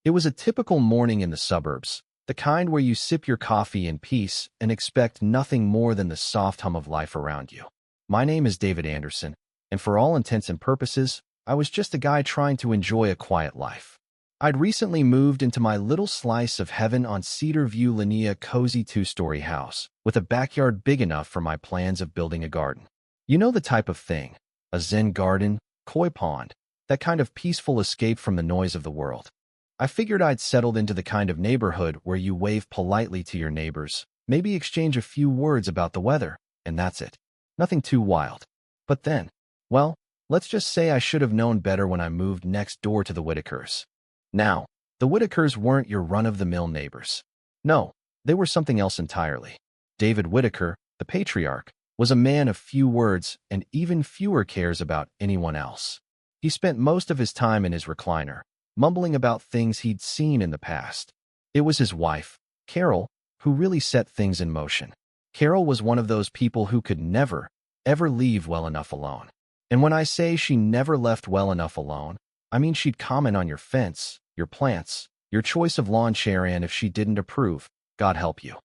It was a typical morning in the suburbs, the kind where you sip your coffee in peace and expect nothing more than the soft hum of life around you. My name is David Anderson, and for all intents and purposes, I was just a guy trying to enjoy a quiet life. I'd recently moved into my little slice of heaven on Cedar View Linnea cozy two-story house, with a backyard big enough for my plans of building a garden. You know the type of thing, a zen garden, koi pond, that kind of peaceful escape from the noise of the world. I figured I'd settled into the kind of neighborhood where you wave politely to your neighbors, maybe exchange a few words about the weather, and that's it. Nothing too wild. But then, well, let's just say I should have known better when I moved next door to the Whitakers. Now, the Whitakers weren't your run-of-the-mill neighbors. No, they were something else entirely. David Whitaker, the patriarch, was a man of few words and even fewer cares about anyone else. He spent most of his time in his recliner, mumbling about things he'd seen in the past. It was his wife, Carol, who really set things in motion. Carol was one of those people who could never, ever leave well enough alone. And when I say she never left well enough alone, I mean she'd comment on your fence, your plants, your choice of lawn chair, and if she didn't approve, God help you.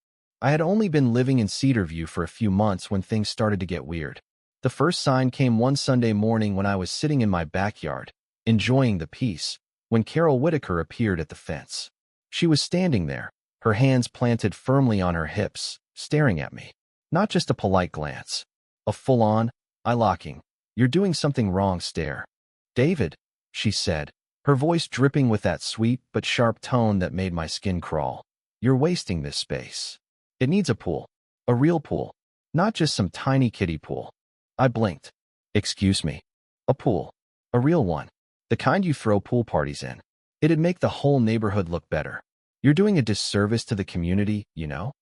I had only been living in Cedar View for a few months when things started to get weird. The first sign came one Sunday morning when I was sitting in my backyard, enjoying the peace, when Carol Whitaker appeared at the fence. She was standing there, her hands planted firmly on her hips, staring at me. Not just a polite glance. A full-on, eye-locking, "You're doing something wrong" stare. "David," she said, her voice dripping with that sweet but sharp tone that made my skin crawl. "You're wasting this space. It needs a pool. A real pool. Not just some tiny kiddie pool." I blinked. "Excuse me. A pool. A real one. The kind you throw pool parties in. It'd make the whole neighborhood look better. You're doing a disservice to the community, you know?"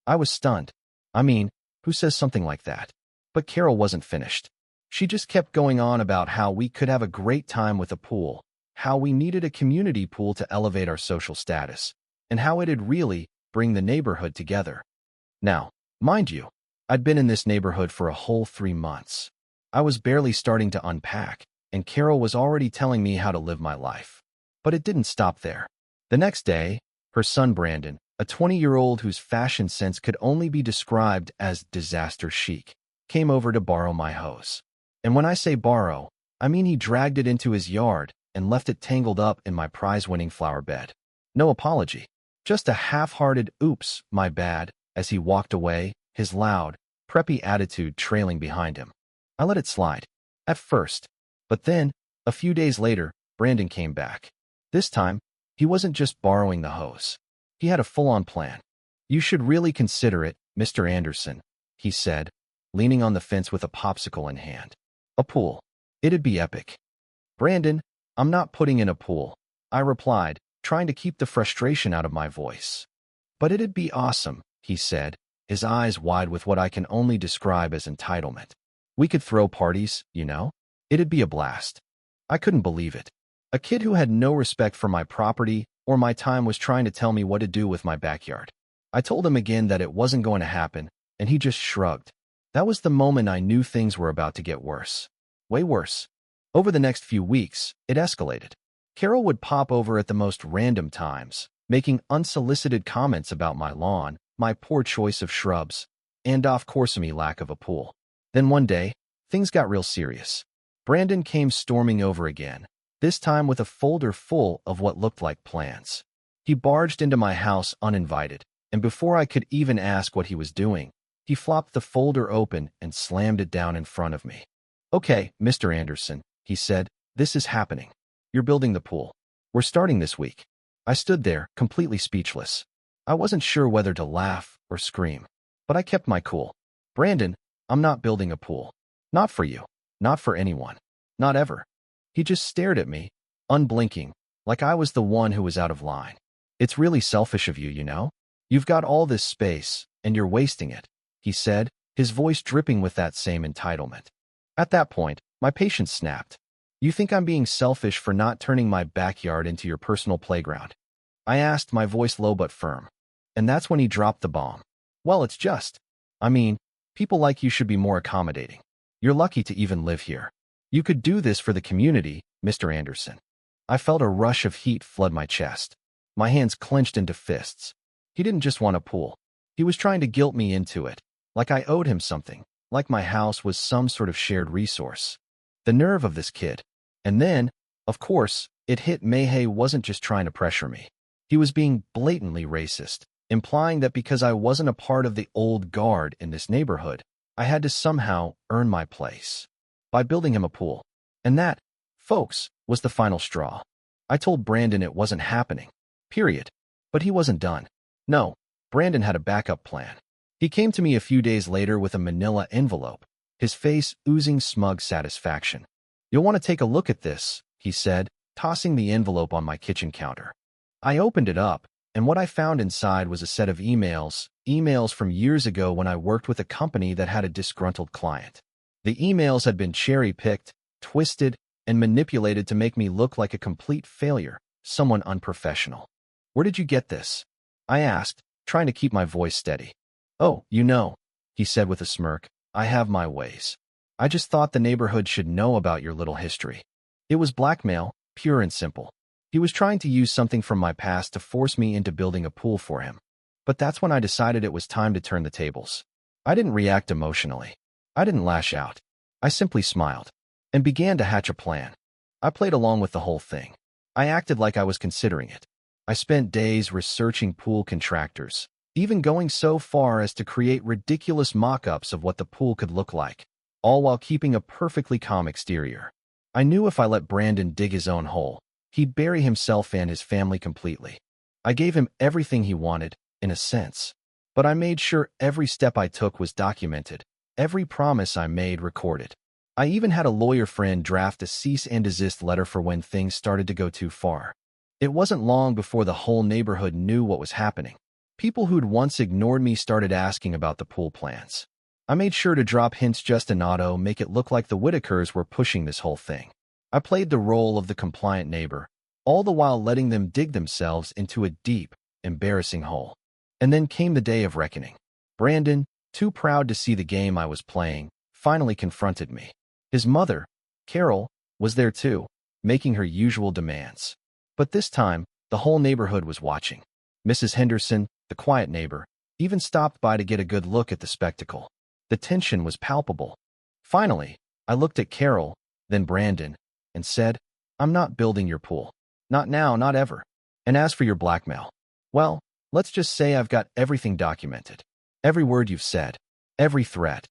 I was stunned. I mean, who says something like that? But Carol wasn't finished. She just kept going on about how we could have a great time with a pool, how we needed a community pool to elevate our social status, and how it'd really bring the neighborhood together. Now, mind you, I'd been in this neighborhood for a whole 3 months. I was barely starting to unpack, and Carol was already telling me how to live my life. But it didn't stop there. The next day, her son Brandon, a 20-year-old whose fashion sense could only be described as disaster chic, came over to borrow my hose. And when I say borrow, I mean he dragged it into his yard and left it tangled up in my prize-winning flower bed. No apology. Just a half-hearted "oops, my bad," as he walked away, his loud, preppy attitude trailing behind him. I let it slide. At first. But then, a few days later, Brandon came back. This time, he wasn't just borrowing the hose. He had a full-on plan. "You should really consider it, Mr. Anderson," he said, leaning on the fence with a popsicle in hand. "A pool. It'd be epic." "Brandon, I'm not putting in a pool," I replied, trying to keep the frustration out of my voice. "But it'd be awesome," he said, his eyes wide with what I can only describe as entitlement. "We could throw parties, you know? It'd be a blast." I couldn't believe it. A kid who had no respect for my property or my time was trying to tell me what to do with my backyard. I told him again that it wasn't going to happen, and he just shrugged. That was the moment I knew things were about to get worse. Way worse. Over the next few weeks, it escalated. Carol would pop over at the most random times, making unsolicited comments about my lawn, my poor choice of shrubs, and of-course me lack of a pool. Then one day, things got real serious. Brandon came storming over again, this time with a folder full of what looked like plans. He barged into my house uninvited, and before I could even ask what he was doing, he flopped the folder open and slammed it down in front of me. "Okay, Mr. Anderson," he said, "this is happening. You're building the pool. We're starting this week." I stood there, completely speechless. I wasn't sure whether to laugh or scream, but I kept my cool. "Brandon, I'm not building a pool. Not for you. Not for anyone. Not ever." He just stared at me, unblinking, like I was the one who was out of line. "It's really selfish of you, you know? You've got all this space, and you're wasting it," he said, his voice dripping with that same entitlement. At that point, my patience snapped. "You think I'm being selfish for not turning my backyard into your personal playground?" I asked, my voice low but firm. And that's when he dropped the bomb. "Well, it's just. I mean, people like you should be more accommodating. You're lucky to even live here. You could do this for the community, Mr. Anderson." I felt a rush of heat flood my chest. My hands clenched into fists. He didn't just want a pool. He was trying to guilt me into it, like I owed him something, like my house was some sort of shared resource. The nerve of this kid. And then, of course, it hit Mayhay wasn't just trying to pressure me. He was being blatantly racist, implying that because I wasn't a part of the old guard in this neighborhood, I had to somehow earn my place by building him a pool. And that, folks, was the final straw. I told Brandon it wasn't happening. Period. But he wasn't done. No, Brandon had a backup plan. He came to me a few days later with a manila envelope, his face oozing smug satisfaction. "You'll want to take a look at this," he said, tossing the envelope on my kitchen counter. I opened it up, and what I found inside was a set of emails from years ago when I worked with a company that had a disgruntled client. The emails had been cherry-picked, twisted, and manipulated to make me look like a complete failure, someone unprofessional. "Where did you get this?" I asked, trying to keep my voice steady. "Oh, he said with a smirk, "I have my ways. I just thought the neighborhood should know about your little history." It was blackmail, pure and simple. He was trying to use something from my past to force me into building a pool for him. But that's when I decided it was time to turn the tables. I didn't react emotionally. I didn't lash out. I simply smiled and began to hatch a plan. I played along with the whole thing. I acted like I was considering it. I spent days researching pool contractors, even going so far as to create ridiculous mock-ups of what the pool could look like, all while keeping a perfectly calm exterior. I knew if I let Brandon dig his own hole, he'd bury himself and his family completely. I gave him everything he wanted, in a sense. But I made sure every step I took was documented, every promise I made recorded. I even had a lawyer friend draft a cease and desist letter for when things started to go too far. It wasn't long before the whole neighborhood knew what was happening. People who'd once ignored me started asking about the pool plans. I made sure to drop hints just in auto, make it look like the Whitakers were pushing this whole thing. I played the role of the compliant neighbor, all the while letting them dig themselves into a deep, embarrassing hole. And then came the day of reckoning. Brandon, too proud to see the game I was playing, finally confronted me. His mother, Carol, was there too, making her usual demands. But this time, the whole neighborhood was watching. Mrs. Henderson, the quiet neighbor, even stopped by to get a good look at the spectacle. The tension was palpable. Finally, I looked at Carol, then Brandon, and said, "I'm not building your pool. Not now, not ever. And as for your blackmail, well, let's just say I've got everything documented. Every word you've said, every threat."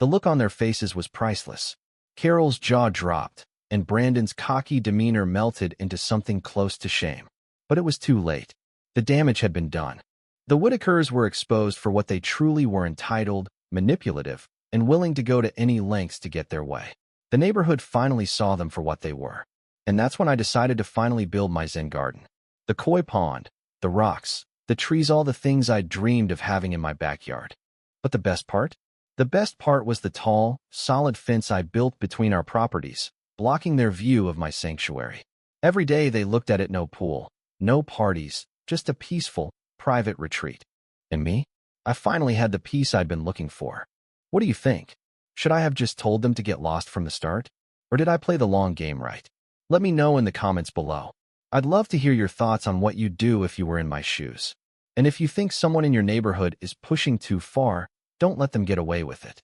The look on their faces was priceless. Carol's jaw dropped, and Brandon's cocky demeanor melted into something close to shame. But it was too late. The damage had been done. The Whitakers were exposed for what they truly were: entitled, manipulative, and willing to go to any lengths to get their way. The neighborhood finally saw them for what they were. And that's when I decided to finally build my Zen garden. The koi pond, the rocks, the trees, all the things I'd dreamed of having in my backyard. But the best part? The best part was the tall, solid fence I built between our properties, blocking their view of my sanctuary. Every day they looked at it: no pool, no parties, just a peaceful, private retreat. And me? I finally had the peace I'd been looking for. What do you think? Should I have just told them to get lost from the start? Or did I play the long game right? Let me know in the comments below. I'd love to hear your thoughts on what you'd do if you were in my shoes. And if you think someone in your neighborhood is pushing too far, don't let them get away with it.